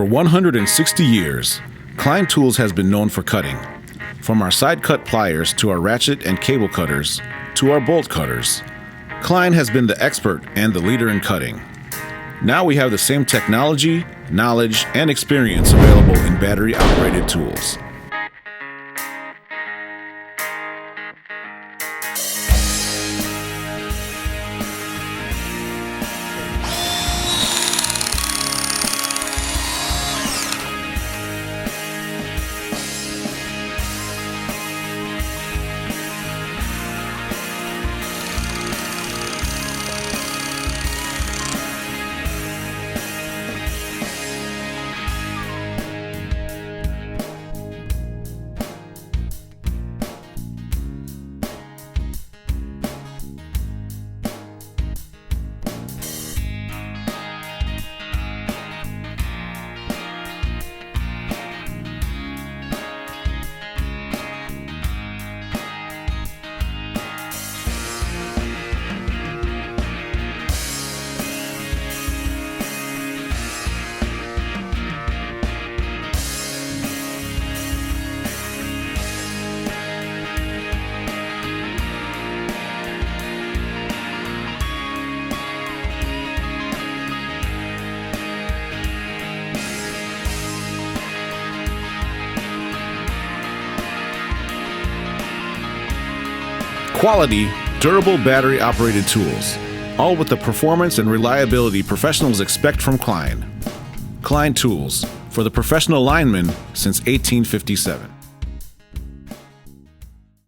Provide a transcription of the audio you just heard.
For 160 years, Klein Tools has been known for cutting. From our side cut pliers to our ratchet and cable cutters to our bolt cutters, Klein has been the expert and the leader in cutting. Now we have the same technology, knowledge, and experience available in battery-operated tools. Quality, durable battery-operated tools, all with the performance and reliability professionals expect from Klein. Klein Tools, for the professional lineman since 1857.